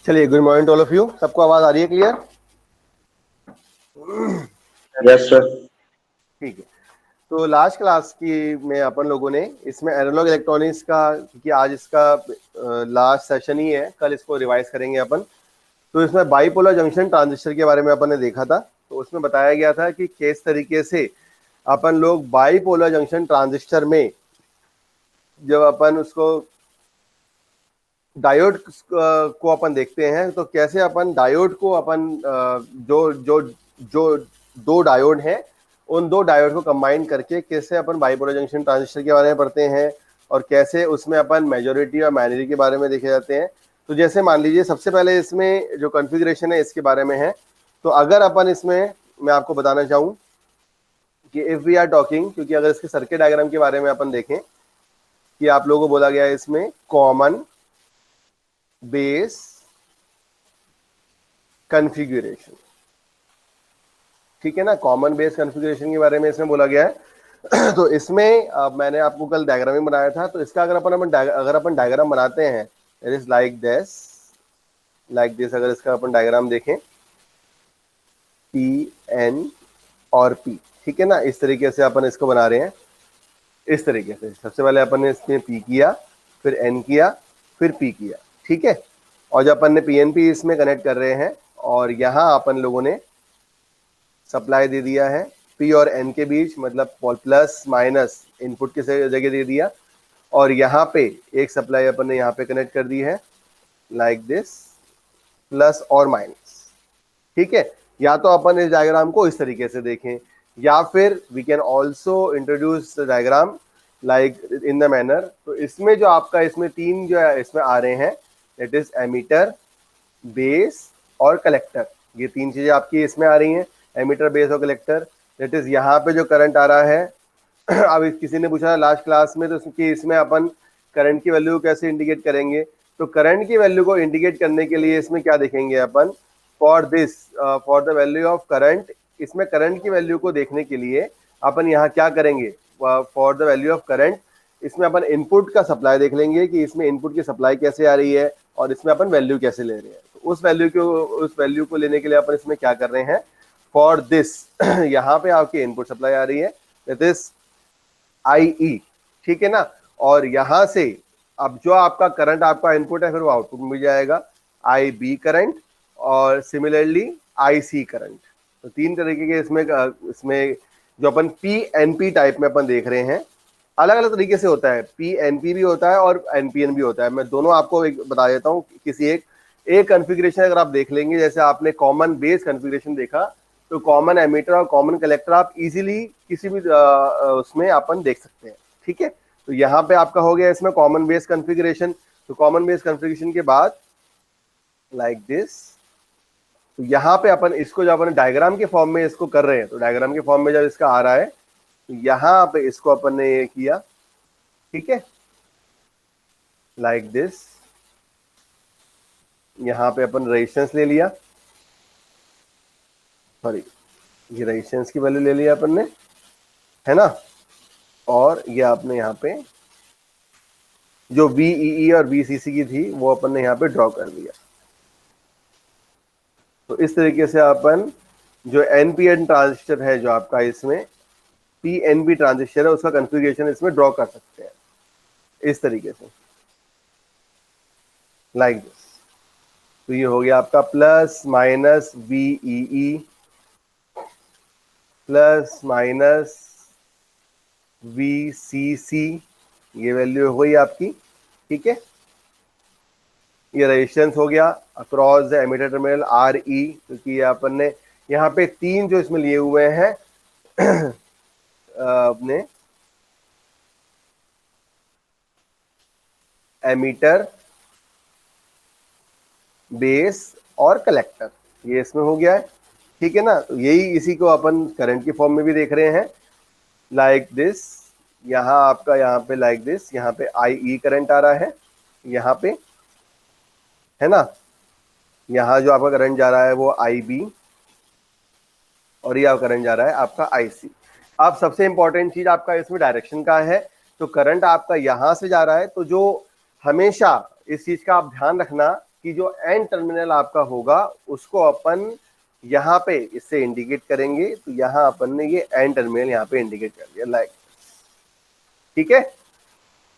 चलिए, good morning to all of you. सबको आवाज आ रही है क्लियर? Yes sir. ठीक है। तो लास्ट क्लास की में अपन लोगों ने इसमें एनालॉग इलेक्ट्रॉनिक्स का, क्योंकि आज इसका लास्ट सेशन ही है, कल इसको रिवाइज करेंगे अपन। तो इसमें बाइपोलर जंक्शन ट्रांजिस्टर के बारे में अपन ने देखा था। तो उसमें बताया गया था कि किस तरीके से अपन लोग बाइपोलर जंक्शन ट्रांजिस्टर में जब अपन उसको डायोड को अपन देखते हैं तो कैसे अपन डायोड को अपन जो जो जो दो डायोड हैं उन दो डायोड को कंबाइन करके कैसे अपन बाइपोलर जंक्शन ट्रांजिस्टर के बारे में पढ़ते हैं और कैसे उसमें अपन मेजॉरिटी और माइनॉरिटी के बारे में देखे जाते हैं। तो जैसे मान लीजिए सबसे पहले इसमें जो कॉन्फ़िगरेशन है इसके बारे में है। तो अगर अपन इसमें मैं आपको बताना चाहूँ कि इफ़ वी आर टॉकिंग, क्योंकि अगर इसके सर्किट डायग्राम के बारे में अपन देखें कि आप लोगों को बोला गया है इसमें कॉमन बेस कॉन्फ़िगरेशन, ठीक है ना। कॉमन बेस कॉन्फ़िगरेशन के बारे में इसमें बोला गया है। तो इसमें मैंने आपको कल डायग्राम बनाया था। तो इसका अगर अपन डायग्राम बनाते हैं, इट इज लाइक दिस। अगर इसका अपन डायग्राम देखें पी एन और पी, ठीक है ना, इस तरीके से अपन इसको बना रहे हैं। इस तरीके से सबसे पहले अपन ने इसमें पी किया, फिर एन किया, फिर पी किया, ठीक है। और जब अपन ने पी एन पी इसमें कनेक्ट कर रहे हैं और यहाँ अपन लोगों ने सप्लाई दे दिया है पी और एन के बीच, मतलब प्लस माइनस इनपुट की जगह दे दिया। और यहाँ पे एक सप्लाई अपन ने यहाँ पे कनेक्ट कर दी है लाइक दिस, प्लस और माइनस, ठीक है। या तो अपन इस डायग्राम को इस तरीके से देखें, या फिर we can also introduce the diagram like in the manner. तो इसमें जो आपका इसमें तीन जो है इसमें आ रहे हैं, इट इज एमीटर, बेस और कलेक्टर। ये तीन चीजें आपकी इसमें आ रही हैं, एमीटर, बेस और कलेक्टर। दैट इज यहाँ पे जो करंट आ रहा है अब किसी ने पूछा लास्ट क्लास में, तो कि इसमें अपन करंट की वैल्यू को कैसे इंडिकेट करेंगे। तो करंट की वैल्यू को इंडिकेट करने के लिए इसमें क्या देखेंगे अपन, for the value of current. इसमें करंट की वैल्यू को देखने के लिए अपन यहाँ क्या करेंगे, for the value of current इसमें अपन इनपुट का सप्लाई देख लेंगे कि इसमें इनपुट की सप्लाई कैसे आ रही है और इसमें अपन वैल्यू कैसे ले रहे हैं। तो उस वैल्यू को लेने के लिए अपन इसमें क्या कर रहे हैं, फॉर दिस यहाँ पे आपकी इनपुट सप्लाई आ रही है, दैट इज आई ई, ठीक है ना। और यहाँ से अब जो आपका करंट आपका इनपुट है फिर वो आउटपुट में जाएगा, आई बी करंट और सिमिलरली आई सी करंट। तो तीन तरीके के इसमें जो अपन पी एन पी टाइप में अपन देख रहे हैं, अलग अलग तरीके से होता है। पी एन पी भी होता है और एन पी एन भी होता है। मैं दोनों आपको एक बता देता हूँ। किसी एक कॉन्फ़िगरेशन अगर आप देख लेंगे, जैसे आपने कॉमन बेस कॉन्फ़िगरेशन देखा, तो कॉमन एमीटर और कॉमन कलेक्टर आप इजीली किसी भी उसमें अपन देख सकते हैं, ठीक है। तो यहाँ पे आपका हो गया इसमें कॉमन बेस कॉन्फ़िगरेशन। तो कॉमन बेस कॉन्फ़िगरेशन के बाद लाइक दिस, तो यहाँ पे अपन इसको जब अपन डायग्राम के फॉर्म में इसको कर रहे हैं, तो डायग्राम के फॉर्म में जब इसका आ रहा है तो यहाँ पे इसको अपन ने ये किया, ठीक है, लाइक दिस। यहाँ पे अपन रेजिस्टेंस ले लिया, सॉरी ये रेजिस्टेंस की वैल्यू ले लिया अपन ने, है ना। और ये आपने यहाँ पे जो VEE और VCC की थी वो अपन ने यहाँ पे ड्रॉ कर दिया। तो इस तरीके से अपन जो NPN ट्रांजिस्टर है जो आपका इसमें PNP ट्रांजिस्टर है उसका कॉन्फ़िगरेशन इसमें ड्रॉ कर सकते हैं इस तरीके से, लाइक दिस। तो ये हो गया आपका plus minus VEE plus minus VCC, ये वैल्यू हो गई आपकी, ठीक है। ये रेजिस्टेंस हो गया across the emitter terminal RE, क्योंकि ये अपन ने यहाँ पे तीन जो इसमें लिए हुए हैं अपने एमीटर, बेस और कलेक्टर, ये इसमें हो गया है, ठीक है ना। तो यही इसी को अपन करंट के फॉर्म में भी देख रहे हैं, लाइक दिस। यहाँ आपका यहाँ पे लाइक दिस, यहाँ पे IE करंट आ रहा है यहाँ पे, है ना। यहाँ जो आपका करंट जा रहा है वो IB और ये करंट जा रहा है आपका IC। अब सबसे इंपॉर्टेंट चीज आपका इसमें डायरेक्शन का है। तो करंट आपका यहाँ से जा रहा है, तो जो हमेशा इस चीज का आप ध्यान रखना कि जो एन टर्मिनल आपका होगा उसको अपन यहाँ पे इससे इंडिकेट करेंगे। तो यहाँ अपन ने ये एन टर्मिनल यहाँ पे इंडिकेट कर दिया लाइक, ठीक है।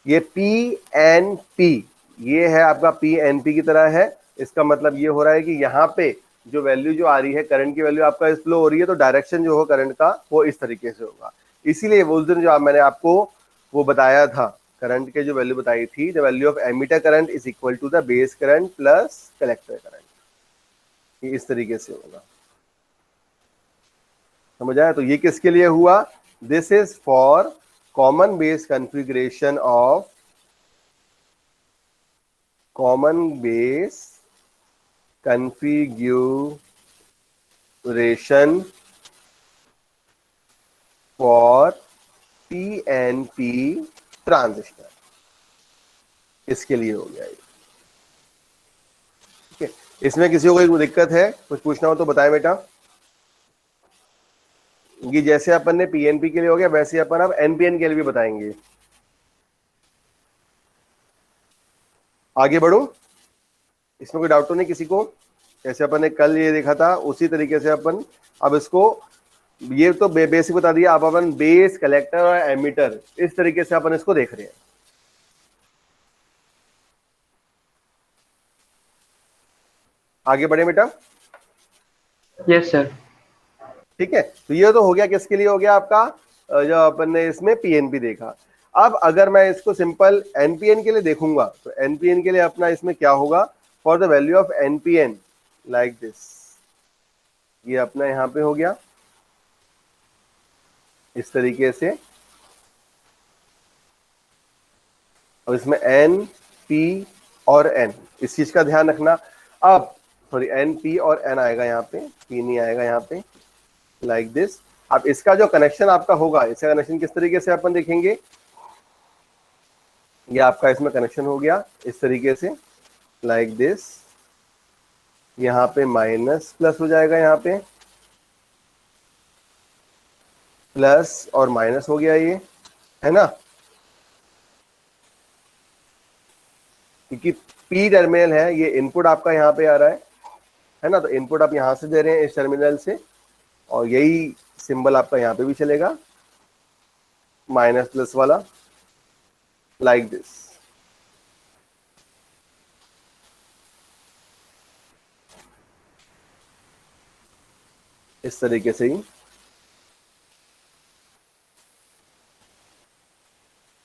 ये पी एन पी, ये है आपका पी एन पी की तरह है। इसका मतलब ये हो रहा है कि यहाँ पे जो वैल्यू जो आ रही है, करंट की वैल्यू आपका फ्लो हो रही है, तो डायरेक्शन जो हो करंट का वो इस तरीके से होगा। इसीलिए उस दिन जो मैंने आपको वो बताया था, करंट के जो वैल्यू बताई थी, the value of emitter current is equal to the base current plus collector current, ये इस तरीके से होगा। समझ आया? तो ये किसके लिए हुआ? This is for common base configuration of common base configuration for PNP transistor, इसके लिए हो गया ये, ठीक है। इसमें किसी को कोई दिक्कत है, कुछ पूछना हो तो बताएं बेटा। ये जैसे अपन ने पीएनपी के लिए हो गया, वैसे अपन अब एनपीएन के लिए भी बताएंगे। आगे बढ़ो, इसमें कोई डाउट तो नहीं किसी को? जैसे अपन ने कल ये देखा था उसी तरीके से अपन अब इसको, ये तो बेसिक बता दिया, अब अपन बेस, कलेक्टर और एमीटर इस तरीके से अपन इसको देख रहे हैं। आगे बढ़े बेटा। Yes sir. ठीक है, तो ये तो हो गया, किसके लिए हो गया आपका, जो अपन ने इसमें पीएनपी देखा। अब अगर मैं इसको सिंपल एनपीएन के लिए देखूंगा, तो एनपीएन के लिए अपना इसमें क्या होगा, for the value of NPN like this, ये अपना यहां पे हो गया इस तरीके से। अब इसमें एन, पी और एन, इस चीज का ध्यान रखना। अब सॉरी, एन, पी और एन आएगा यहाँ पे, पी नहीं आएगा यहाँ पे, लाइक दिस। अब इसका जो कनेक्शन आपका होगा, इसका कनेक्शन किस तरीके से अपन देखेंगे, ये आपका इसमें कनेक्शन हो गया इस तरीके से लाइक दिस। यहाँ पे माइनस प्लस हो जाएगा, यहाँ पे प्लस और माइनस हो गया, ये है ना, क्योंकि पी टर्मिनल है, ये इनपुट आपका यहाँ पे आ रहा है ना, तो इनपुट आप यहाँ से दे रहे हैं इस टर्मिनल से, और यही सिंबल आपका यहाँ पे भी चलेगा, माइनस प्लस वाला लाइक दिस। इस तरीके से ही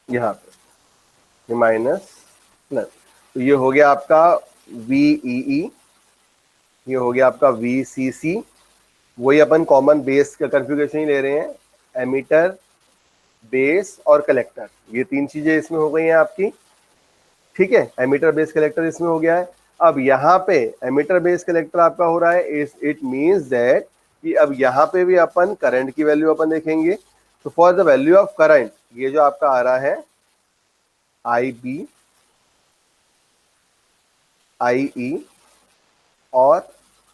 यहाँ पे माइनस प्लस, तो ये हो गया आपका VEE, ये हो गया आपका VCC। वही अपन कॉमन बेस का कॉन्फ़िगरेशन ही ले रहे हैं, एमीटर, बेस और कलेक्टर, ये तीन चीजें इसमें हो गई हैं आपकी, ठीक है। एमीटर, बेस, कलेक्टर इसमें हो गया है। अब यहाँ पे एमीटर, बेस, कलेक्टर आपका हो रहा है, इट मींस दैट कि अब यहाँ पे भी अपन करंट की वैल्यू अपन देखेंगे। तो for the value of current, ये जो आपका आ रहा है IB, IE और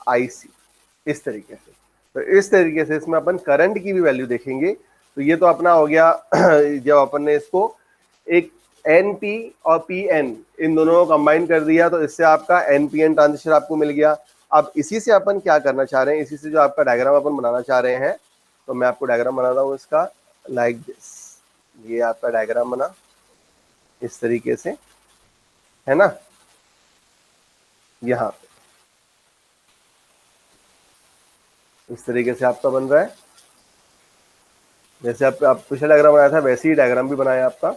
IC, इस तरीके से। तो इस तरीके से इसमें अपन करंट की भी वैल्यू देखेंगे। तो ये तो अपना हो गया जब अपन ने इसको एक NP और PN इन दोनों को कंबाइन कर दिया, तो इससे आपका NPN ट्रांजिस्टर आपको मिल गया। अब इसी से अपन क्या करना चाह रहे हैं, इसी से जो आपका डायग्राम अपन बनाना चाह रहे हैं, तो मैं आपको डायग्राम बनाता हूँ इसका लाइक दिस। ये आपका डायग्राम बना इस तरीके से, है ना, यहाँ पे इस तरीके से आपका बन रहा है। जैसे आप पिछला डायग्राम बनाया था, वैसे ही डायग्राम भी बनाया आपका।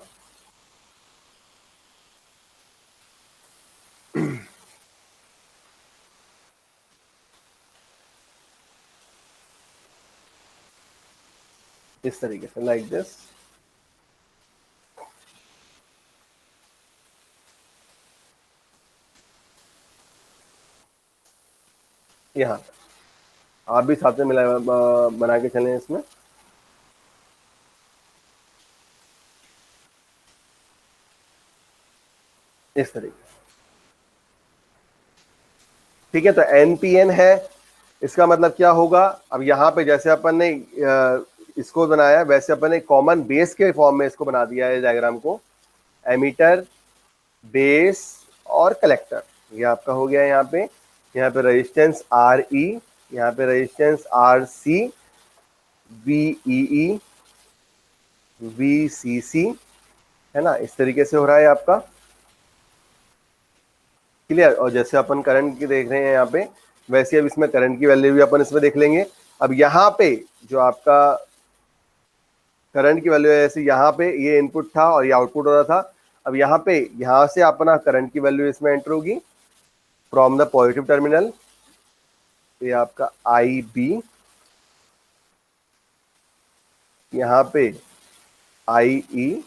इस तरीके से लाइक दिस। यहाँ आप भी साथ में मिला बना के चलें इसमें। इस तरीके से, ठीक है। तो एनपीएन है, इसका मतलब क्या होगा, अब यहाँ पे जैसे अपन ने इसको बनाया, वैसे अपन ने कॉमन बेस के फॉर्म में इसको बना दिया है डायग्राम को, एमीटर, बेस और कलेक्टर, ये आपका हो गया यहाँ पे रेजिस्टेंस आर ई, यहाँ पे resistance R C, V E, V C C, है ना, इस तरीके से हो रहा है आपका। क्लियर। और जैसे अपन करंट की देख रहे हैं यहाँ पे, वैसे अब इसमें करंट की वैल्यू भी अपन इसमें देख लेंगे। अब यहाँ पे जो आपका करंट की वैल्यू है, जैसे यहाँ पे ये इनपुट था और ये आउटपुट हो रहा था, अब यहाँ पे यहाँ से अपना करंट की वैल्यू इसमें एंटर होगी फ्रॉम द पॉजिटिव टर्मिनल, ये आपका आई बी, यहाँ पे आई ई,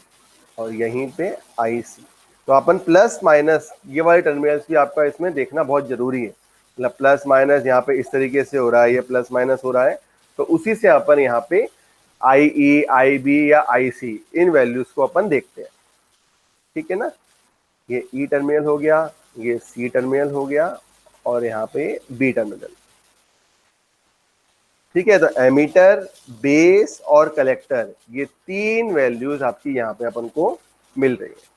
और यहीं पे आई सी। तो अपन प्लस माइनस ये वाले टर्मिनल्स भी आपका इसमें देखना बहुत जरूरी है, मतलब प्लस माइनस यहाँ पे इस तरीके से हो रहा है, ये प्लस माइनस हो रहा है, तो उसी से अपन यहाँ पे आई ई, आई बी या आई सी, इन वैल्यूज को अपन देखते हैं। ठीक है ना, ये ई टर्मिनल हो गया, ये सी टर्मिनल हो गया, और यहाँ पे बी टर्मिनल। ठीक है, तो एमीटर, बेस और कलेक्टर, ये तीन वैल्यूज आपकी यहाँ पे अपन को मिल रही है।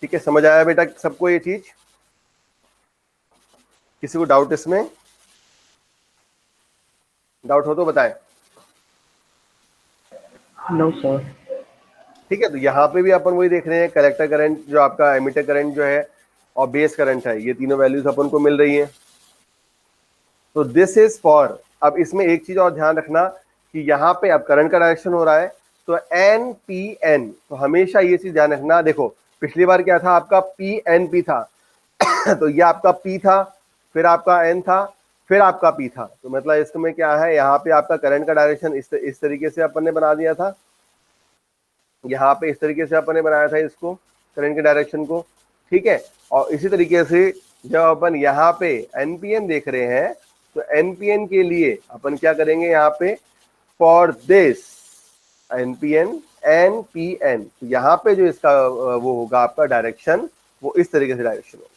ठीक है, समझ आया बेटा सबको ये चीज? किसी को डाउट इसमें? डाउट हो तो बताएं। No, sir. ठीक है, तो यहाँ पे भी अपन वही देख रहे हैं, कलेक्टर करंट जो आपका, एमीटर करंट जो है, और बेस करंट है, ये तीनों वैल्यूज अपन को मिल रही हैं। तो दिस इज फॉर, अब इसमें एक चीज और ध्यान रखना कि यहाँ पे अब करंट का डायरेक्शन हो रहा है, तो एन पी एन, तो हमेशा ये चीज ध्यान रखना। देखो पिछली बार क्या था आपका, पी एन पी था तो ये आपका पी था, फिर आपका एन था, फिर आपका पी था, तो मतलब इसमें क्या है, यहाँ पे आपका करंट का डायरेक्शन इस तरीके से अपन ने बना दिया था, यहाँ पे इस तरीके से अपन ने बनाया था इसको, करंट के डायरेक्शन को। ठीक है, और इसी तरीके से जब अपन यहाँ पे एनपीएन देख रहे हैं, तो एनपीएन के लिए अपन क्या करेंगे, यहाँ पे फॉर दिस एनपीएन एनपीएन, तो यहाँ पे जो इसका वो होगा आपका डायरेक्शन, वो इस तरीके से डायरेक्शन होगा।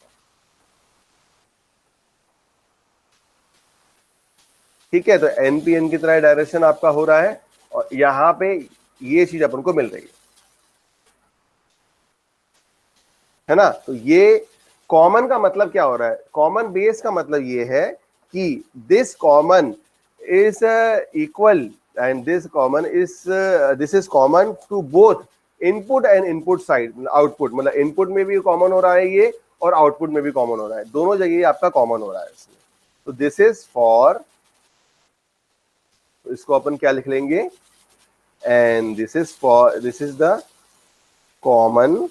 ठीक है, तो एनपीएन की तरह डायरेक्शन आपका हो रहा है, और यहाँ पे ये चीज अपन को मिल रही है ना। तो ये कॉमन का मतलब क्या हो रहा है, कॉमन बेस का मतलब ये है कि this common is equal and this is common to both input and input side, output, मतलब इनपुट में भी कॉमन हो रहा है ये, और आउटपुट में भी कॉमन हो रहा है, दोनों जगह आपका कॉमन हो रहा है इसमें। तो दिस इज फॉर, इसको अपन क्या लिख लेंगे, and this is for, this is the common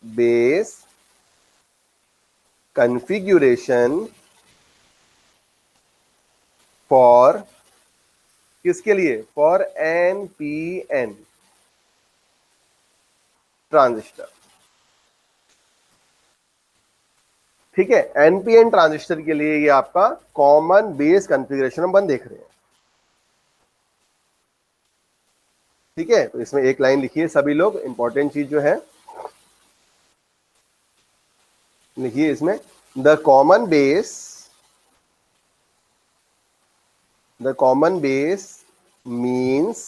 base configuration for, किसके लिए, फॉर एनपीएन ट्रांजिस्टर। ठीक है, एनपीएन ट्रांजिस्टर के लिए ये आपका कॉमन बेस कॉन्फ़िगरेशन अपन देख रहे हैं। ठीक है, तो इसमें एक लाइन लिखिए सभी लोग, इंपॉर्टेंट चीज जो है लिखिए इसमें, the common base, the common base means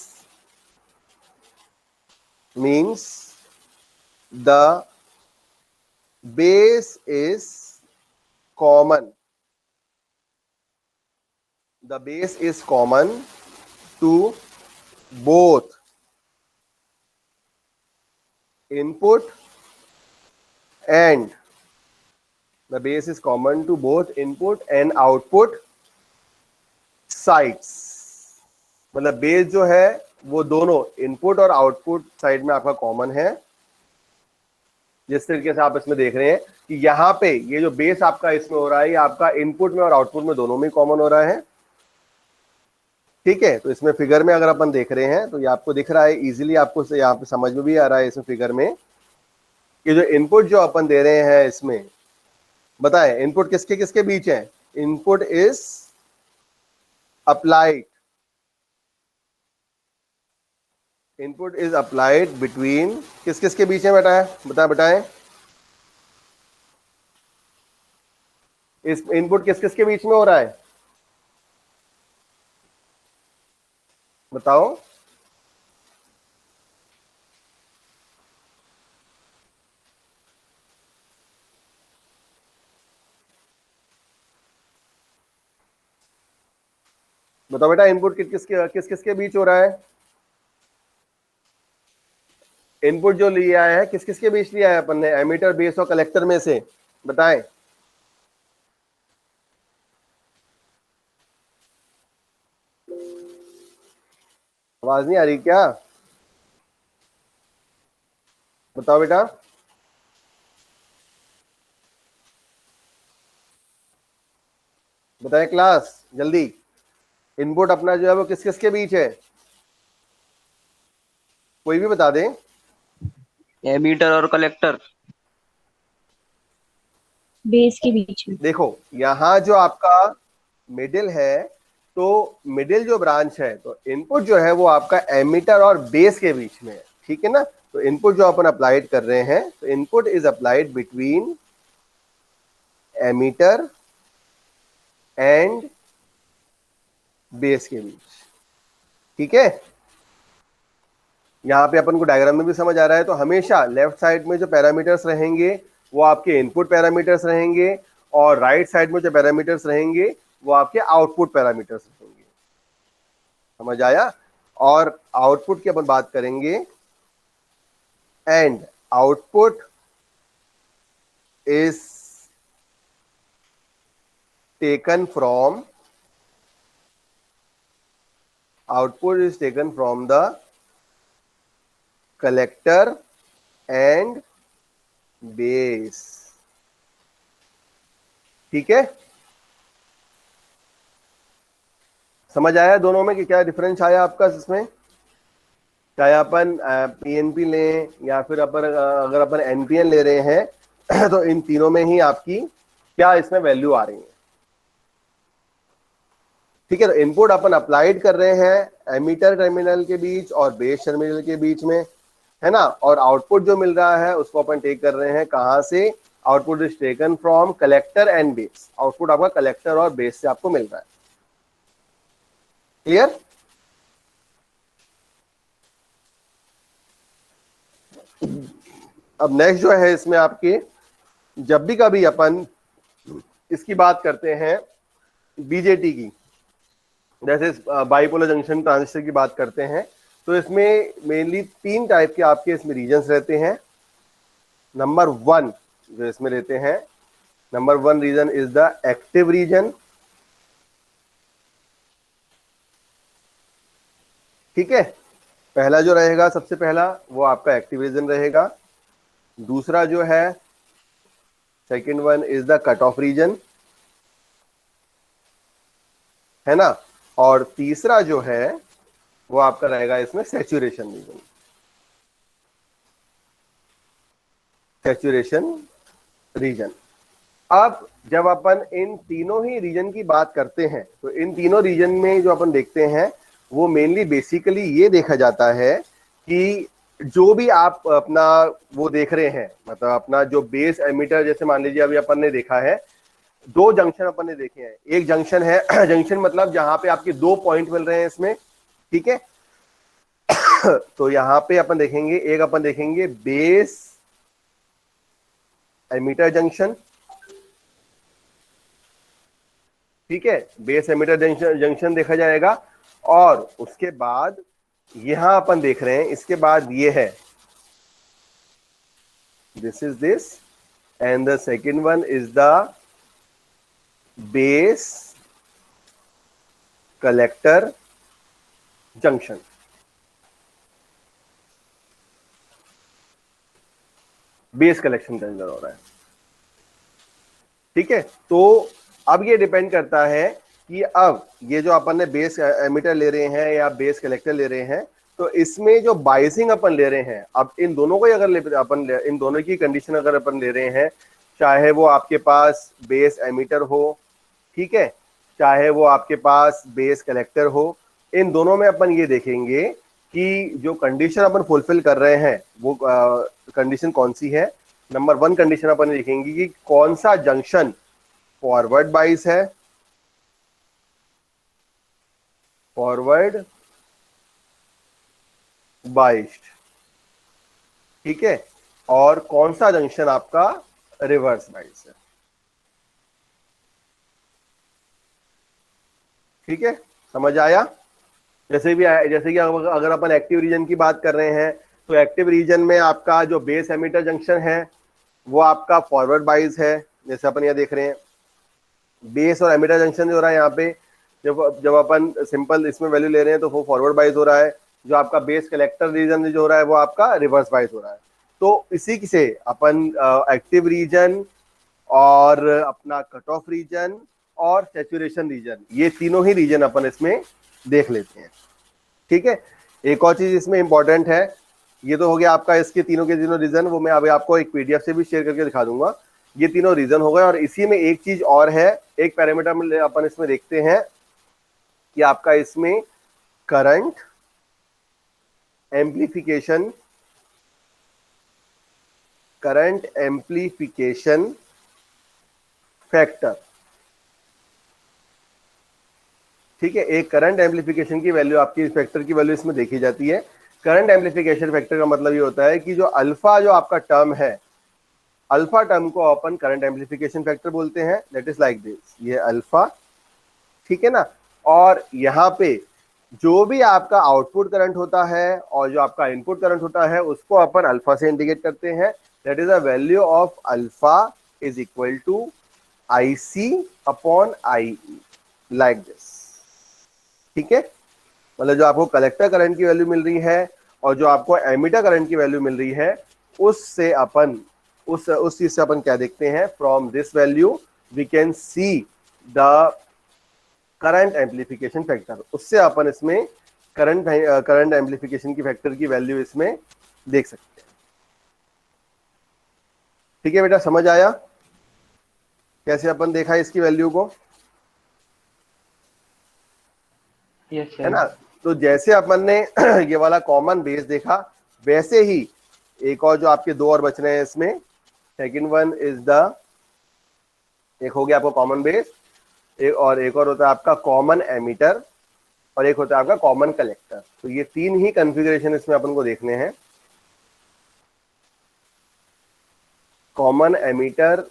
the base is common, the base is common to both input and, the base is common to both input and output sides, मतलब base जो है वो दोनों इनपुट और output side में आपका common है। जिस तरीके से आप इसमें देख रहे हैं कि यहाँ पे ये जो बेस आपका इसमें हो रहा है, ये आपका इनपुट में और आउटपुट में दोनों में कॉमन हो रहा है। ठीक है, तो इसमें फिगर में अगर अपन देख रहे हैं तो ये आपको दिख रहा है इजीली, आपको यहाँ पे समझ में भी आ रहा है इसमें फिगर में कि जो इनपुट जो अपन दे रहे हैं इसमें, बताएं इनपुट किसके किसके बीच है, input is applied, input is applied between, किस किस के बीच में बेटा है, बताएं इस इनपुट किस किस के बीच में हो रहा है, बताओ। बताओ बेटा, इनपुट किस किस के बीच हो रहा है? इनपुट जो लिया है किस किस के बीच लिया है अपन ने, एमीटर, बेस और कलेक्टर में से? बताएं। आवाज नहीं आ रही क्या? बताओ बेटा। बताएं क्लास, जल्दी। इनपुट अपना जो है वो किस किस के बीच है? कोई भी बता दें। एमीटर और कलेक्टर। बेस के बीच में। देखो यहाँ जो आपका मिडिल है, तो मिडिल जो ब्रांच है, तो इनपुट जो है वो आपका एमीटर और बेस के बीच में है, ठीक है ना? तो इनपुट जो अपन अप्लाइड कर रहे हैं, तो input is applied between emitter and base के बीच, ठीक है? यहाँ पे अपन को डायग्राम में भी समझ आ रहा है। तो हमेशा लेफ्ट साइड में जो पैरामीटर्स रहेंगे वो आपके इनपुट पैरामीटर्स रहेंगे, और राइट साइड में जो पैरामीटर्स रहेंगे वो आपके आउटपुट पैरामीटर्स रहेंगे। समझ आया? और आउटपुट की अपन बात करेंगे, and output is taken from the collector and base, ठीक है? समझ आया दोनों में कि क्या डिफरेंस आया आपका इसमें? चाहे अपन पीएनपी लें या फिर अपन अगर अपन एनपीएन ले रहे हैं तो इन तीनों में ही आपकी क्या इसमें वैल्यू आ रही है, ठीक है? तो इनपुट अपन अप्लाइड कर रहे हैं एमीटर टर्मिनल के बीच और बेस टर्मिनल के बीच में, है ना? और आउटपुट जो मिल रहा है उसको अपन टेक कर रहे हैं कहां से? Output is taken from collector and base. Output आपका कलेक्टर और बेस से आपको मिल रहा है। क्लियर? अब नेक्स्ट जो है इसमें आपके, जब भी कभी अपन इसकी बात करते हैं बीजेटी की, जैसे बाइपोलर जंक्शन ट्रांजिस्टर की बात करते हैं, तो इसमें मेनली 3 टाइप के आपके इसमें रीजन्स रहते हैं। नंबर 1 जो इसमें रहते हैं, number 1 region is the active region, ठीक है? पहला जो रहेगा सबसे पहला वो आपका एक्टिव रीजन रहेगा। दूसरा जो है, second one is the cut off region, है ना? और तीसरा जो है वो आपका रहेगा इसमें सैचुरेशन रीजन। Saturation region. अब जब अपन इन तीनों ही रीजन की बात करते हैं, तो इन तीनों रीजन में जो अपन देखते हैं वो मेनली बेसिकली ये देखा जाता है कि जो भी आप अपना वो देख रहे हैं, मतलब अपना जो बेस एमीटर, जैसे मान लीजिए अभी अपन ने देखा है 2 जंक्शन अपन ने देखे हैं। एक जंक्शन है जंक्शन मतलब जहां पे आपके 2 पॉइंट मिल रहे हैं इसमें, ठीक है? तो यहां पे अपन देखेंगे, एक अपन देखेंगे बेस एमीटर जंक्शन, ठीक है? बेस एमीटर जंक्शन देखा जाएगा। और उसके बाद यहां अपन देख रहे हैं, इसके बाद ये है, this is this, and the second one is the base collector junction. Base collection junction हो रहा है, ठीक है? तो अब ये डिपेंड करता है कि अब ये जो अपन ने बेस एमीटर ले रहे हैं या बेस कलेक्टर ले रहे हैं, तो इसमें जो बाइसिंग अपन ले रहे हैं, अब इन दोनों को अगर इन दोनों की कंडीशन अगर अपन ले रहे हैं, चाहे वो आपके पास बेस एमीटर हो, ठीक है, चाहे वो आपके पास बेस कलेक्टर हो, इन दोनों में अपन ये देखेंगे कि जो कंडीशन अपन फुलफिल कर रहे हैं वो कंडीशन कौन सी है। नंबर 1 कंडीशन अपन देखेंगे कि कौन सा जंक्शन फॉरवर्ड बाइस है, फॉरवर्ड बाइस्ड, ठीक है? और कौन सा जंक्शन आपका रिवर्स बाइस है, ठीक है? समझ आया? जैसे कि अगर अपन एक्टिव रीजन की बात कर रहे हैं तो एक्टिव रीजन में आपका जो बेस एमिटर जंक्शन है वो आपका फॉरवर्ड बाइस है, जैसे अपन यहाँ देख रहे हैं बेस और एमिटर जंक्शन जो हो रहा है यहाँ पे, जब जब अपन सिंपल इसमें वैल्यू ले रहे हैं तो वो फॉरवर्ड बाइस हो रहा है, जो आपका बेस कलेक्टर रीजन जो हो रहा है वो आपका रिवर्स बाइस हो रहा है। तो इसी से अपन एक्टिव रीजन और अपना कट ऑफ रीजन और सैचुरेशन रीजन, ये तीनों ही रीजन अपन इसमें देख लेते हैं। ठीक है, एक और चीज इसमें इंपॉर्टेंट है, ये तो हो गया आपका इसके तीनों के तीनों रीजन, वो मैं अभी आपको एक पीडीएफ से भी शेयर करके दिखा दूंगा। ये तीनों रीजन हो गए, और इसी में एक चीज और है, एक पैरामीटर में अपन इसमें देखते हैं कि आपका इसमें करंट एम्प्लीफिकेशन फैक्टर। ठीक है, एक करंट एम्प्लीफिकेशन की वैल्यू, आपकी फैक्टर की वैल्यू इसमें देखी जाती है। करंट एम्प्लीफिकेशन फैक्टर का मतलब ये होता है कि जो अल्फा जो आपका टर्म है, अल्फा टर्म को अपन करंट एम्प्लीफिकेशन फैक्टर बोलते हैं, दैट इज लाइक दिस, ये अल्फा। ठीक है ना, और यहाँ पे जो भी आपका आउटपुट करंट होता है और जो आपका इनपुट करंट होता है उसको अपन अल्फा से इंडिकेट करते हैं, that is a value of alpha is equal to I C upon I, like this. ठीक है, मतलब जो आपको कलेक्टर करंट की वैल्यू मिल रही है और जो आपको एमिटर करंट की वैल्यू मिल रही है, उससे अपन उस चीज से अपन क्या देखते हैं, from this value we can see the current amplification factor, उससे अपन इसमें करंट एम्प्लीफिकेशन की फैक्टर की वैल्यू इसमें देख सकते हैं। ठीक है बेटा, समझ आया कैसे अपन देखा इसकी वैल्यू को? यस है सर। ना, तो जैसे अपन ने ये वाला कॉमन बेस देखा, वैसे ही एक और जो आपके दो और बच रहे हैं इसमें, सेकंड वन इज द, एक हो गया आपको कॉमन बेस, एक और होता है आपका कॉमन एमीटर, और एक होता है आपका कॉमन कलेक्टर। तो ये तीन ही कॉन्फ़िगरेशन इसमें अपन को देखने हैं। कॉमन एमीटर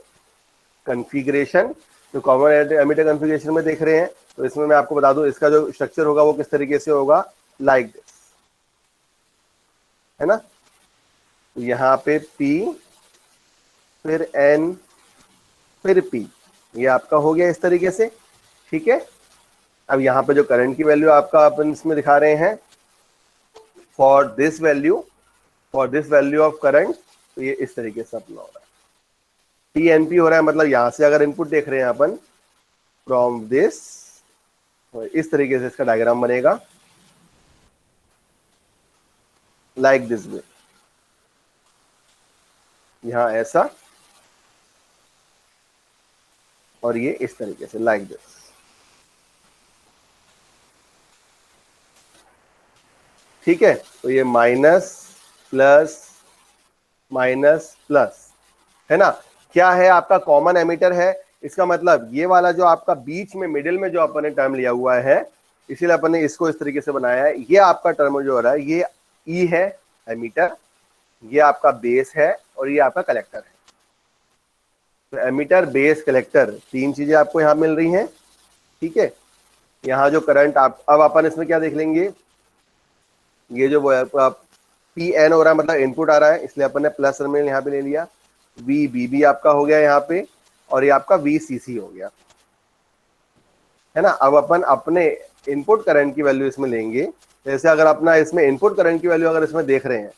कॉन्फ़िगरेशन, तो कॉमन एमीटर कॉन्फ़िगरेशन में देख रहे हैं, तो इसमें मैं आपको बता दूं इसका जो स्ट्रक्चर होगा वो किस तरीके से होगा, लाइक दिस, है ना। तो यहाँ पे P, फिर N, फिर P, ये आपका हो गया इस तरीके से। ठीक है, अब यहाँ पे जो करंट की वैल्यू आपका अपन इसमें दिखा रहे हैं, for this value of current, तो ये इस तरीके से अपना हो रहा है, TNP हो रहा है, मतलब यहाँ से अगर इनपुट देख रहे हैं अपन फ्रॉम दिस, तो इस तरीके से इसका डायग्राम बनेगा, लाइक दिस वे, यहाँ ऐसा, और ये इस तरीके से, लाइक दिस। ठीक है, तो ये माइनस प्लस माइनस प्लस, है ना। क्या है, आपका कॉमन एमीटर है, इसका मतलब ये वाला जो आपका बीच में मिडिल में जो अपन ने टर्म लिया हुआ है, इसीलिए अपन ने इसको इस तरीके से बनाया है। ये आपका टर्म जो हो रहा है ये ई है एमीटर, ये आपका बेस है, और ये आपका कलेक्टर है। तो एमीटर, बेस, कलेक्टर, तीन चीजें आपको यहाँ मिल रही हैं। ठीक है, यहाँ जो करंट अब अपन इसमें क्या देख लेंगे, ये जो पी एन हो रहा है, मतलब इनपुट आ रहा है, इसलिए अपन ने प्लस टर्मिनल यहाँ पे ले लिया, वी बी बी आपका हो गया यहाँ पे, और ये आपका वी सी सी हो गया, है ना। अब अपन अपने इनपुट करंट की वैल्यू इसमें लेंगे, जैसे अगर अपना इसमें इनपुट करंट की वैल्यू अगर इसमें देख रहे हैं,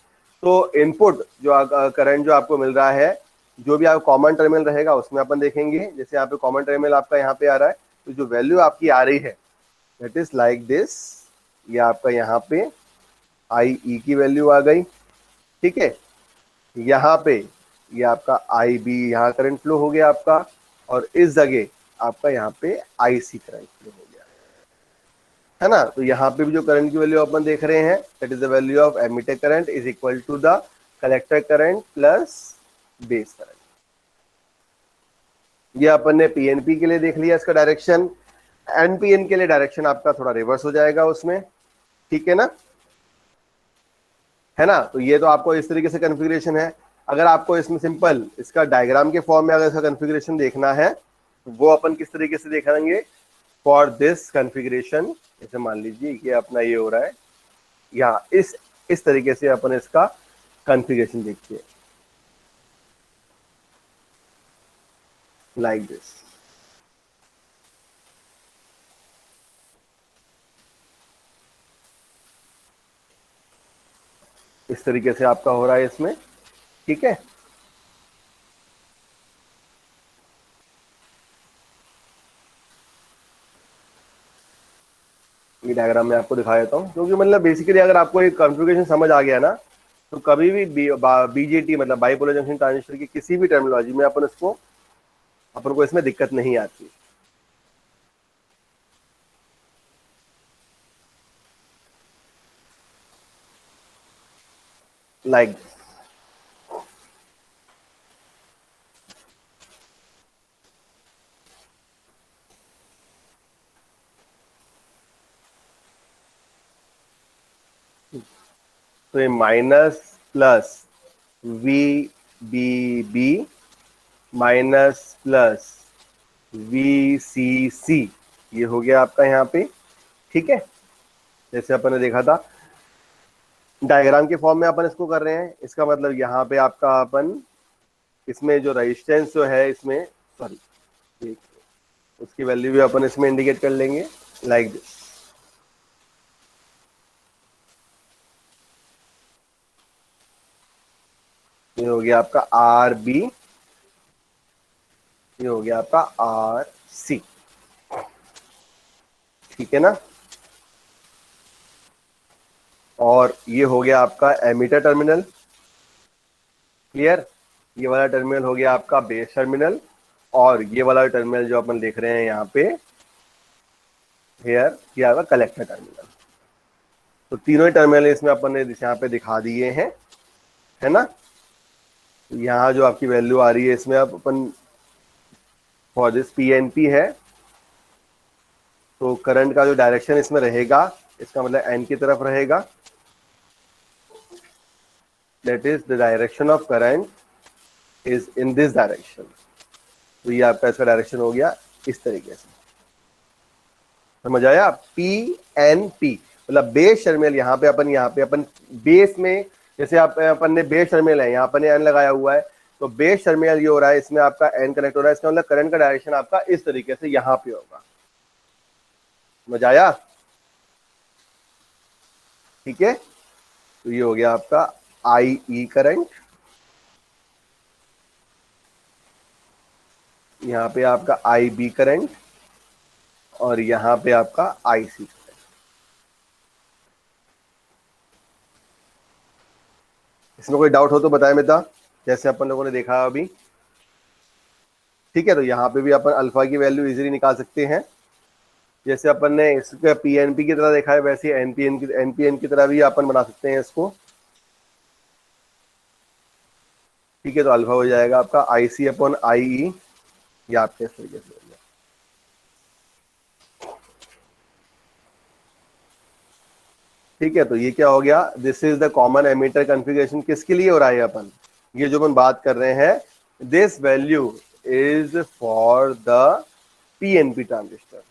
तो इनपुट जो करंट जो आपको मिल रहा है, जो भी आपका कॉमन टर्मिनल रहेगा उसमें अपन देखेंगे। जैसे यहाँ पे कॉमन टर्मिनल आपका यहाँ पे आ रहा है, तो जो वैल्यू आपकी आ रही है दैट इज लाइक दिस, ये आपका यहाँ पे आई ई की वैल्यू आ गई। ठीक है, यहाँ पे ये आपका आई बी, यहाँ करंट फ्लो हो गया आपका, और इस जगह आपका यहाँ पे आई सी करंट फ्लो हो गया, है ना। तो यहाँ पे भी जो करंट की वैल्यू अपन देख रहे हैं, that is the value of emitter current is equal to the collector current plus base current. ये अपन ने पीएनपी के लिए देख लिया इसका डायरेक्शन, एनपीएन के लिए डायरेक्शन आपका थोड़ा रिवर्स हो जाएगा उसमें। ठीक है ना, है ना। तो ये तो आपको इस तरीके से कॉन्फ़िगरेशन है। अगर आपको इसमें सिंपल इसका डायग्राम के फॉर्म में अगर इसका कॉन्फ़िगरेशन देखना है, वो अपन किस तरीके से देखेंगे, फॉर दिस कॉन्फ़िगरेशन, जैसे मान लीजिए कि अपना ये हो रहा है, यहाँ इस तरीके से अपन इसका कॉन्फ़िगरेशन देखिए, लाइक दिस। इस तरीके से आपका हो रहा है इसमें, ठीक है। ये डायग्राम में आपको दिखा देता हूँ, क्योंकि मतलब बेसिकली अगर आपको एक कॉन्फ़िगरेशन समझ आ गया ना, तो कभी भी बीजेटी मतलब बाइपोलर जंक्शन ट्रांजिस्टर की किसी भी टर्मिनोलॉजी में अपन को इसमें दिक्कत नहीं आती। Like this. तो ये minus plus V B B minus plus V C C, ये हो गया आपका यहाँ पे, ठीक है। जैसे अपन ने देखा था डायग्राम के फॉर्म में अपन इसको कर रहे हैं, इसका मतलब यहाँ पे आपका अपन इसमें जो रेजिस्टेंस जो है इसमें, सॉरी, उसकी वैल्यू भी अपन इसमें इंडिकेट कर लेंगे, लाइक दिस। ये हो गया आपका आर बी, ये हो गया आपका आर सी, ठीक है ना। और ये हो गया आपका एमीटर टर्मिनल, क्लियर। ये वाला टर्मिनल हो गया आपका बेस टर्मिनल, और ये वाला टर्मिनल जो अपन देख रहे हैं यहाँ पे हेयर, ये आपका कलेक्टर टर्मिनल। तो तीनों ही टर्मिनल इसमें अपन ने यहाँ पे दिखा दिए हैं, है ना। यहाँ जो आपकी वैल्यू आ रही है इसमें आप अपन फॉर दिस पीएनपी है, तो करंट का जो डायरेक्शन इसमें रहेगा, इसका मतलब एन की तरफ रहेगा, that is the direction of current is in this direction. तो ये आपका इसका डायरेक्शन हो गया इस तरीके से, समझ आया। पी एन पी मतलब बेस टर्मिनल, यहाँ पे अपन बेस में, जैसे अपन ने बेस टर्मिनल है, यहाँ पर एन लगाया हुआ है, तो बेस टर्मिनल ये हो रहा है, इसमें आपका एन कनेक्ट हो रहा है, इसका मतलब करंट का डायरेक्शन आपका इस तरीके से यहाँ पे होगा, समझ आया, ठीक है। तो ये हो गया आपका आई ई करंट, यहाँ पे आपका आई बी करंट, और यहाँ पे आपका आई सी करंट। इसमें कोई डाउट हो तो बताएं बेटा, जैसे अपन लोगों ने देखा अभी, ठीक है। तो यहाँ पे भी अपन अल्फा की वैल्यू इजीली निकाल सकते हैं, जैसे अपन ने इसका पीएनपी की तरह देखा है, वैसे एनपीएन की तरह भी अपन बना सकते हैं इसको, ठीक है। तो अल्फा हो जाएगा आपका आई सी अपॉन आई ई, या आपके इस तरीके से, ठीक है। तो ये क्या हो गया, this is the common ammeter configuration. किसके लिए हो रहा है अपन, ये जो अपन बात कर रहे हैं, this value is for the PNP transistor,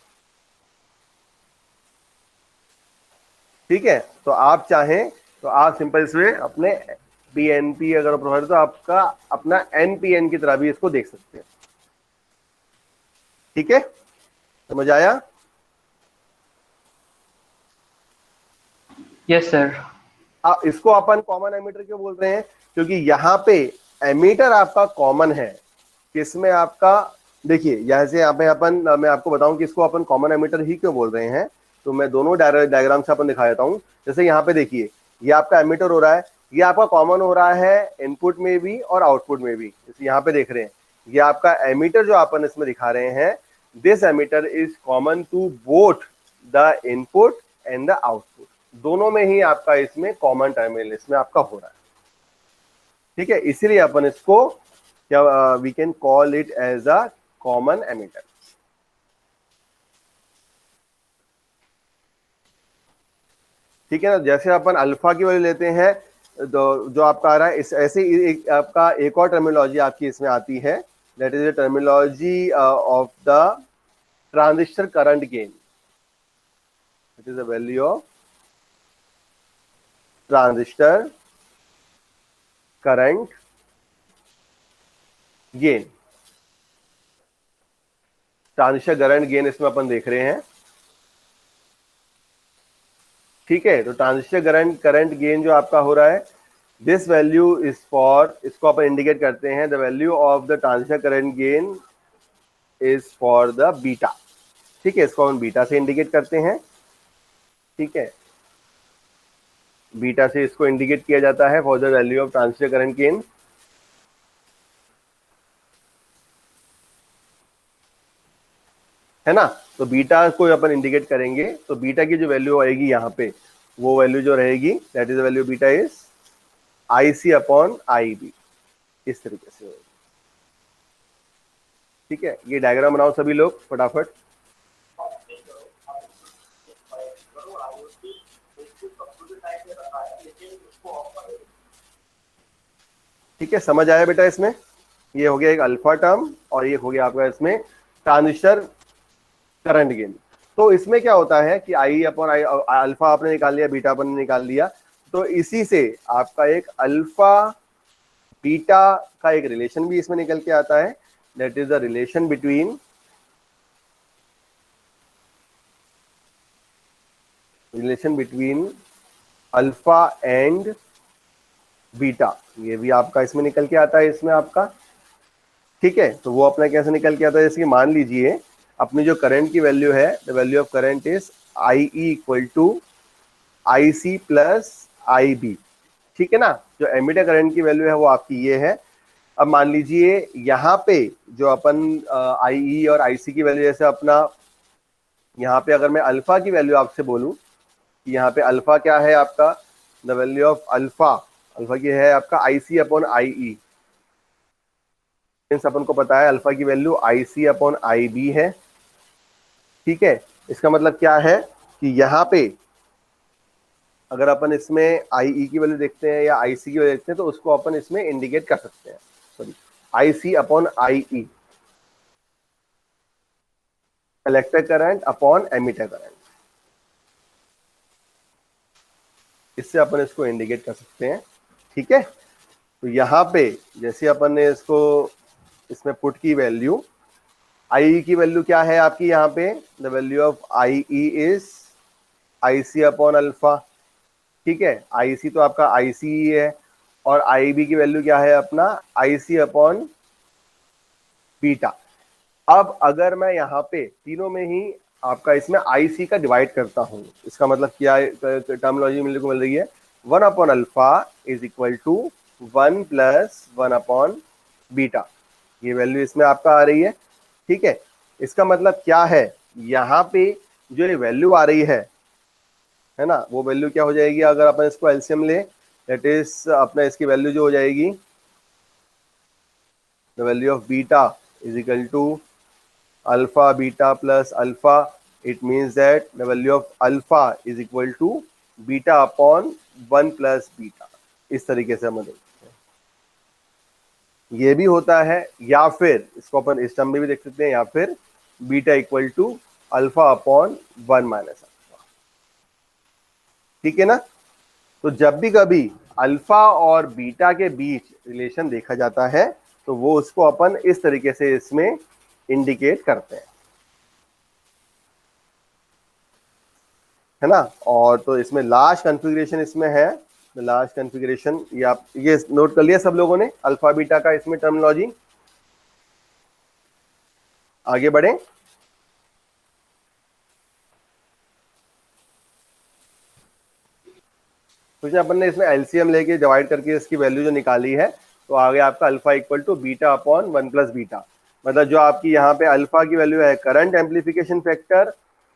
ठीक है। तो आप चाहें तो आप सिंपल इसमें अपने पीएनपी अगर प्रोवाइड, तो आपका अपना एनपीएन की तरह भी इसको देख सकते हैं, ठीक है, समझ आया। Yes sir. इसको अपन कॉमन एमीटर क्यों बोल रहे हैं, क्योंकि यहाँ पे एमीटर आपका कॉमन है, किसमें आपका, देखिए यहाँ से यहाँ पे अपन, मैं आपको बताऊं कि इसको अपन कॉमन एमीटर ही क्यों बोल रहे हैं, तो मैं दोनों डायग्राम से अपन दिखा देता हूँ। जैसे यहाँ पे देखिए, ये आपका एमीटर हो रहा है, ये आपका कॉमन हो रहा है इनपुट में भी और आउटपुट में भी। जैसे यहाँ पे देख रहे हैं, ये आपका एमीटर जो अपन इसमें दिखा रहे हैं, this emitter is common to both the input and the output, दोनों में ही आपका इसमें कॉमन टर्मिनल इसमें आपका हो रहा है, ठीक है। इसीलिए अपन इसको क्या, we can call it as a common emitter, ठीक है ना। जैसे अपन अल्फा की वैल्यू लेते हैं, तो जो आपका आ रहा है, इस ऐसे आपका एक और टर्मिनोलॉजी आपकी इसमें आती है, that is the terminology of the transistor current gain, it is the value of transistor current gain. Transistor current gain इसमें अपन देख रहे हैं, ठीक है। तो ट्रांजिस्टर करंट गेन जो आपका हो रहा है, दिस वैल्यू इज फॉर, इसको अपन इंडिकेट करते हैं, the value of the transistor current gain is for the beta, ठीक है। इसको हम बीटा से इंडिकेट करते हैं, ठीक है। बीटा से इसको इंडिकेट किया जाता है for the value of transistor current gain. है ना। तो बीटा को अपन इंडिकेट करेंगे, तो बीटा की जो वैल्यू आएगी यहाँ पे, वो वैल्यू जो रहेगी, that is the value beta is IC upon IB, इस तरीके से होगी, ठीक है। ये डायग्राम बनाओ सभी लोग फटाफट। ठीक है, समझ आया बेटा इसमें? ये हो गया एक अल्फा टर्म और ये हो गया आपका इसमें ट्रांजिस्टर करंट गेन। तो इसमें क्या होता है कि आई अपॉन आई, अल्फा आपने निकाल लिया, बीटा आपने निकाल लिया, तो इसी से आपका एक अल्फा बीटा का एक रिलेशन भी इसमें निकल के आता है, that is the relation between alpha and beta, ये भी आपका इसमें निकल के आता है इसमें आपका, ठीक है। तो वो अपना कैसे निकल के आता है, जैसे कि मान लीजिए अपनी जो करंट की वैल्यू है, the value of current is IE equal to IC plus IB, ठीक है ना। जो एमीटर करंट की वैल्यू है वो आपकी ये है। अब मान लीजिए यहाँ पे जो अपन IE और IC की वैल्यू, जैसे अपना यहाँ पे अगर मैं अल्फा की वैल्यू आपसे बोलूं कि यहाँ पे अल्फा क्या है आपका, द वैल्यू ऑफ अल्फा की है आपका IC अपॉन IE, अपन को पता है अल्फा की वैल्यू IC अपॉन IB है, ठीक है। इसका मतलब क्या है कि यहाँ पे अगर अपन इसमें IE की वैल्यू देखते हैं या IC की वैल्यू देखते हैं, तो उसको अपन इसमें इंडिकेट कर सकते हैं, sorry, IC upon IE, collector current upon emitter current, इससे अपन इसको इंडिकेट कर सकते हैं, ठीक है। तो यहाँ पे जैसे अपन ने इसको इसमें पुट की वैल्यू, IE की वैल्यू क्या है आपकी यहाँ पे, the value of IE is IC upon alpha, ठीक है। IC तो आपका IC ही है, और IB की वैल्यू क्या है अपना IC अपॉन बीटा। अब अगर मैं यहाँ पे तीनों में ही आपका इसमें IC का डिवाइड करता हूँ, इसका मतलब क्या टर्मिनोलॉजी मेरे को मिल रही है, 1 upon alpha is equal to 1 plus 1 upon beta, ये वैल्यू इसमें आपका आ रही है, ठीक है। इसका मतलब क्या है, यहाँ पे जो ये वैल्यू आ रही है ना, वो वैल्यू क्या हो जाएगी अगर अपन इसको एलसीएम ले, दैट इज अपना इसकी वैल्यू जो हो जाएगी, the value of beta is equal to alpha beta plus alpha, it means that the value of alpha is equal to beta upon 1 plus beta, इस तरीके से हम देखते हैं। ये भी होता है, या फिर इसको अपन इस टर्म में भी देख सकते हैं, या फिर beta equal to alpha upon 1 minus alpha, ठीक है ना। तो जब भी कभी अल्फा और बीटा के बीच रिलेशन देखा जाता है, तो वो उसको अपन इस तरीके से इसमें इंडिकेट करते हैं, है ना। और तो इसमें लास्ट कॉन्फ़िगरेशन इसमें है, लास्ट कॉन्फ़िगरेशन, ये आप ये नोट कर लिया सब लोगों ने, अल्फा बीटा का इसमें टर्मिनोलॉजी। आगे बढ़े, तो अपन ने इसमें एलसीएम लेके डिवाइड करके इसकी वैल्यू जो निकाली है, तो आ गया आपका alpha equal to beta upon 1 plus beta. मतलब जो आपकी यहाँ पे अल्फा की वैल्यू है करंट एम्पलीफिकेशन फैक्टर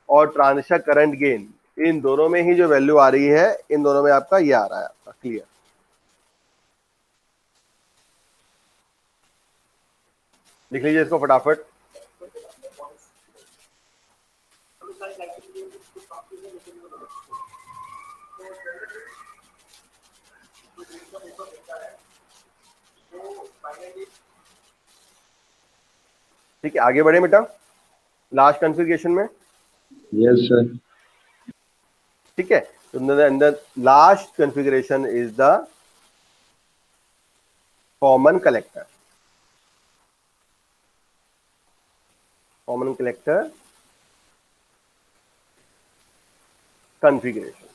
और ट्रांजिस्टर करंट गेन, इन दोनों में ही जो वैल्यू आ रही है, इन दोनों में आपका ये आ रहा है आपका, क्लियर। लिख लीजिए इसको फटाफट। ठीक है, आगे बढ़े बेटा। लास्ट कॉन्फ़िगरेशन में, Yes, sir. ठीक है। तो the last configuration is the common collector, common collector configuration.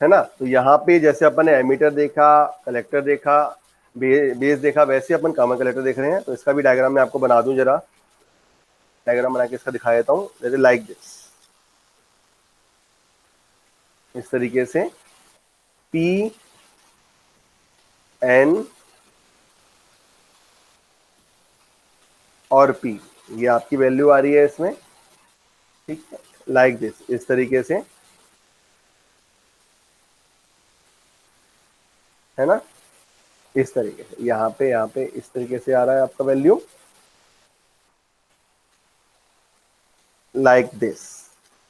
है ना। तो यहाँ पे जैसे अपन ने एमीटर देखा, कलेक्टर देखा, बेस देखा, वैसे अपन कॉमन कलेक्टर देख रहे हैं। तो इसका भी डायग्राम मैं आपको बना दूं, जरा डायग्राम बना के इसका दिखा देता हूँ। जैसे लाइक दिस, इस तरीके से पी एन और पी, ये आपकी वैल्यू आ रही है इसमें, ठीक है। लाइक दिस, इस तरीके से, है ना, इस तरीके से यहाँ पे इस तरीके से आ रहा है आपका वैल्यू, लाइक दिस,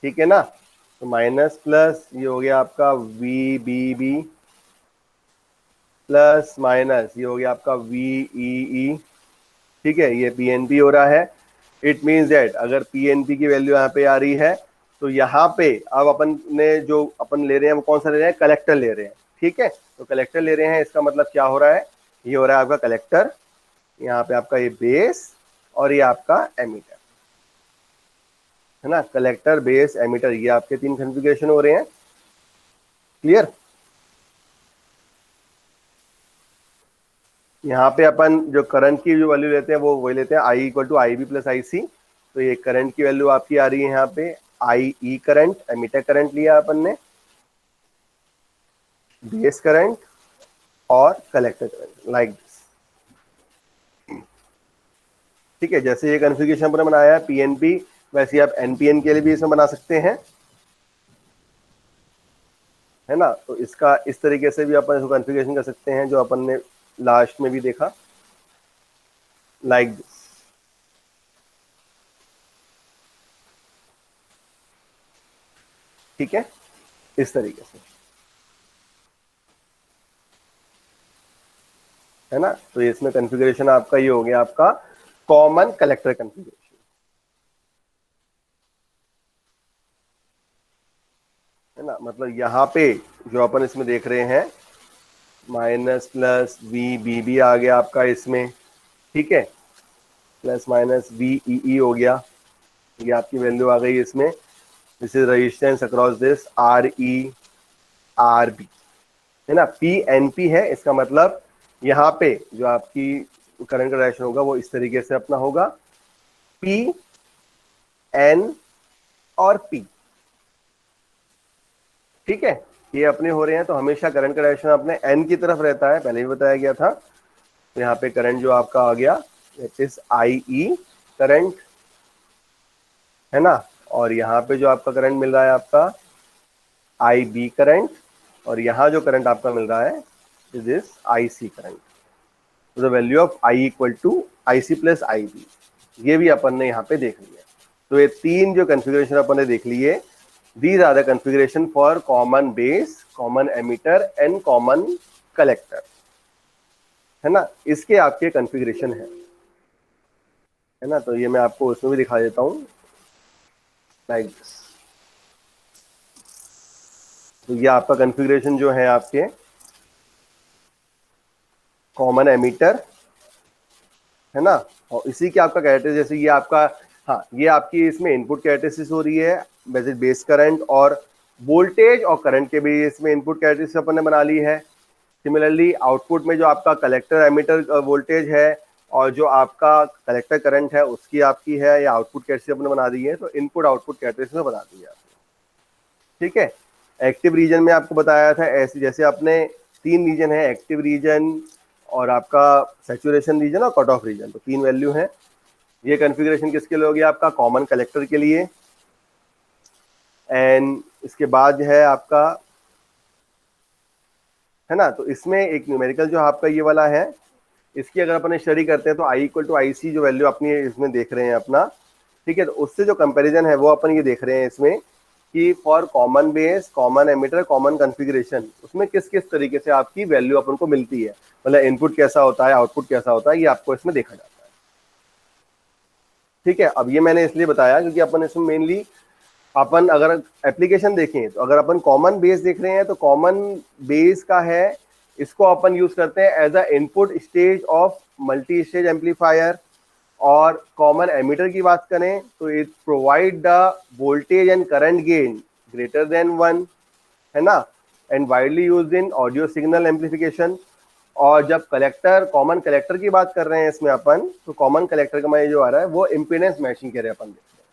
ठीक है ना। तो माइनस प्लस ये हो गया आपका V B B, plus minus ये हो गया आपका वी ई ई, ठीक है। ये पी एन पी हो रहा है। इट मीन्स दैट अगर पी एन पी की वैल्यू यहाँ पे आ रही है, तो यहाँ पे अब अपन ने जो अपन ले रहे हैं वो कौन सा ले रहे हैं, कलेक्टर ले रहे हैं, ठीक है। तो कलेक्टर ले रहे हैं, इसका मतलब क्या हो रहा है, ये हो रहा है आपका कलेक्टर, यहाँ पे आपका ये बेस और ये आपका एमीटर, है ना। कलेक्टर, बेस, एमीटर, ये आपके 3 कॉन्फ़िगरेशन हो रहे हैं। क्लियर। यहाँ पे अपन जो करंट की जो वैल्यू लेते हैं वो वही लेते हैं, I equal to I B plus I C. तो ये करंट की वैल्यू आपकी आ रही है यहाँ पे आई ई करंट, एमीटर करंट लिया अपन ने, बेस करंट और कलेक्टर करंट, लाइक दिस, ठीक है। जैसे ये कॉन्फ़िगरेशन अपन ने बनाया है पीएनपी, वैसे आप एनपीएन के लिए भी इसमें बना सकते हैं, है ना। तो इसका इस तरीके से भी अपन इसको कॉन्फ़िगरेशन कर सकते हैं, जो अपन ने लास्ट में भी देखा, लाइक दिस, ठीक है, इस तरीके से, है ना। तो इसमें कॉन्फ़िगरेशन आपका ये हो गया आपका कॉमन कलेक्टर कॉन्फ़िगरेशन, है ना। मतलब यहाँ पे जो अपन इसमें देख रहे हैं minus plus V B B आ गया आपका इसमें, ठीक है, plus minus V E E हो गया, ये आपकी वैल्यू आ गई इसमें। This is resistance across this R E R B, है ना। पी एन पी है, इसका मतलब यहाँ पे जो आपकी करंट का डायरेक्शन होगा वो इस तरीके से अपना होगा, पी एन और पी, ठीक है। ये अपने हो रहे हैं, तो हमेशा करंट का डायरेक्शन अपने एन की तरफ रहता है, पहले भी बताया गया था। तो यहाँ पे करंट जो आपका आ गया it is I E current, है ना। और यहाँ पे जो आपका करंट मिल रहा है आपका आई बी करंट, और यहाँ जो करंट आपका मिल रहा है is this I C current. The value of I equal to I C plus I B, ये भी अपन ने यहाँ पे देख लिया। तो ये 3 जो कॉन्फ़िगरेशन अपन ने देख लिए, these are the configuration for common base, common emitter and common collector, है ना। इसके आपके कॉन्फ़िगरेशन है ना। तो ये मैं आपको उसमें भी दिखा देता हूँ, लाइक दिस। तो ये आपका कॉन्फ़िगरेशन जो है आपके कॉमन एमीटर, है ना। और इसी के आपका कैरेक्टर, जैसे ये आपका, हाँ, ये आपकी इसमें इनपुट कैरेक्टरिस्टिक्स हो रही है, वैसे बेस करंट और वोल्टेज और करंट के भी इसमें इनपुट कैरेक्टरिस्टिक्स अपन ने बना ली है। सिमिलरली आउटपुट में जो आपका कलेक्टर एमीटर वोल्टेज है और जो आपका कलेक्टर करंट है उसकी आपकी है, या आउटपुट कैरेक्टरिस्टिक्स अपने बना दी है। तो इनपुट आउटपुट कैरेक्टरिस्टिक्स बना दी है आपने, ठीक है। एक्टिव रीजन में आपको बताया था, ऐसे जैसे आपने 3 रीजन है, एक्टिव रीजन और आपका सैचुरेशन रीजन और कट ऑफ रीजन, तो 3 वैल्यू हैं। ये कॉन्फ़िगरेशन किसके लिए हो गया आपका, कॉमन कलेक्टर के लिए। एंड इसके बाद है आपका, है ना। तो इसमें एक न्यूमेरिकल जो आपका ये वाला है, इसकी अगर अपन स्टडी करते हैं तो आई इक्वल टू आई सी जो वैल्यू अपनी इसमें देख रहे हैं अपना, ठीक है। तो उससे जो कंपैरिजन है वो अपन ये देख रहे हैं इसमें कि for common base, common emitter, common configuration, उसमें किस किस तरीके से आपकी वैल्यू अपन को मिलती है, मतलब इनपुट कैसा होता है, आउटपुट कैसा होता है, ये आपको इसमें देखा जाता है। ठीक है, अब ये मैंने इसलिए बताया क्योंकि अपन इसमें मेनली अपन अगर एप्लीकेशन देखें तो अगर अपन कॉमन बेस देख रहे हैं तो कॉमन बेस का है, इसको अपन यूज करते हैं as a input stage of multi stage amplifier. और कॉमन एमिटर की बात करें तो it provide the voltage and current gain greater than 1, है ना, and widely used in audio signal amplification. और जब कलेक्टर, कॉमन कलेक्टर की बात कर रहे हैं इसमें अपन, तो कॉमन कलेक्टर का मैं जो आ रहा है वो इम्पीडेंस मैचिंग कह रहे हैं अपन देख रहे हैं।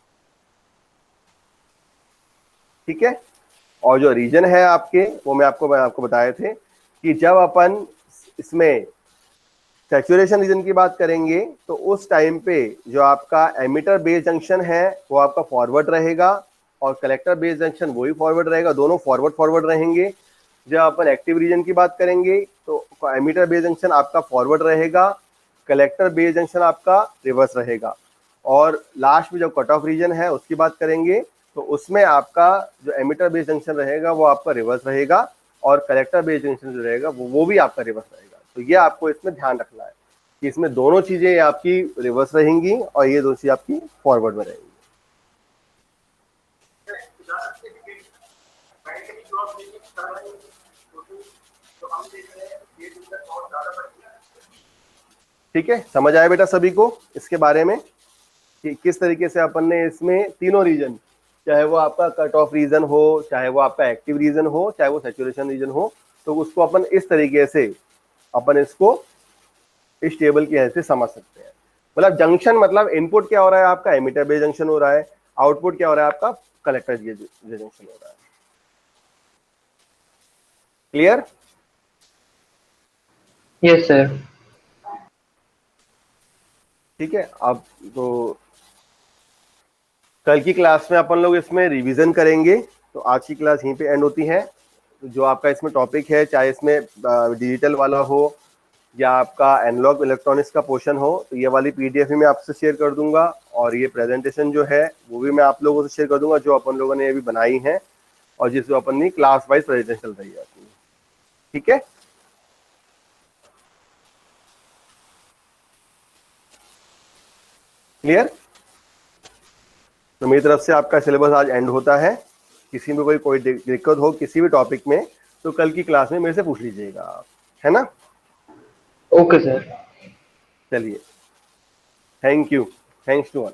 ठीक है, और जो रीजन है आपके वो मैं आपको बताए थे कि जब अपन इसमें सैचुरेशन रीजन की बात करेंगे तो उस टाइम पे जो आपका एमिटर बेस जंक्शन है वो आपका फॉरवर्ड रहेगा और कलेक्टर बेस जंक्शन वही फॉरवर्ड रहेगा, दोनों फॉरवर्ड रहेंगे। जब अपन एक्टिव रीजन की बात करेंगे तो एमिटर बेस जंक्शन आपका फॉरवर्ड रहेगा, कलेक्टर बेस जंक्शन आपका रिवर्स रहेगा। और लास्ट में जब कट ऑफ रीजन है उसकी बात करेंगे तो उसमें आपका जो एमिटर बेस जंक्शन रहेगा वो आपका रिवर्स रहेगा और कलेक्टर बेस जंक्शन जो रहेगा वो भी आपका रिवर्स रहेगा। तो ये आपको इसमें ध्यान रखना है कि इसमें दोनों चीजें आपकी रिवर्स रहेंगी और ये दोनों चीजें आपकी फॉरवर्ड में रहेंगी। ठीक है, समझ आया बेटा सभी को इसके बारे में कि किस तरीके से अपन ने इसमें तीनों रीजन, चाहे वो आपका कट ऑफ रीजन हो, चाहे वो आपका एक्टिव रीजन हो, चाहे वो सैचुरेशन रीजन हो, तो उसको अपन इस तरीके से अपन इसको इस टेबल की हैसियत से समझ सकते हैं। मतलब जंक्शन मतलब इनपुट क्या हो रहा है आपका, एमिटर बेस जंक्शन हो रहा है, आउटपुट क्या हो रहा है आपका, कलेक्टर जंक्शन हो रहा है। क्लियर? Yes, sir. ठीक है, अब तो कल की क्लास में अपन लोग इसमें रिवीजन करेंगे। तो आज की क्लास यहीं पे एंड होती है। तो जो आपका इसमें टॉपिक है, चाहे इसमें डिजिटल वाला हो या आपका एनालॉग इलेक्ट्रॉनिक्स का पोर्शन हो, तो ये वाली पीडीएफ भी मैं आपसे शेयर कर दूंगा और ये प्रेजेंटेशन जो है वो भी मैं आप लोगों से शेयर कर दूंगा जो अपन लोगों ने अभी बनाई है और जिसको अपन ने क्लास वाइज प्रेजेंटेशन चल रही है अपनी। ठीक है, क्लियर? तो मेरी तरफ से आपका सिलेबस आज एंड होता है। किसी में कोई दिक्कत हो किसी भी टॉपिक में तो कल की क्लास में मेरे से पूछ लीजिएगा आप, है ना? Okay, sir. चलिए, thank you, thanks to all.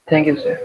Thank you, sir.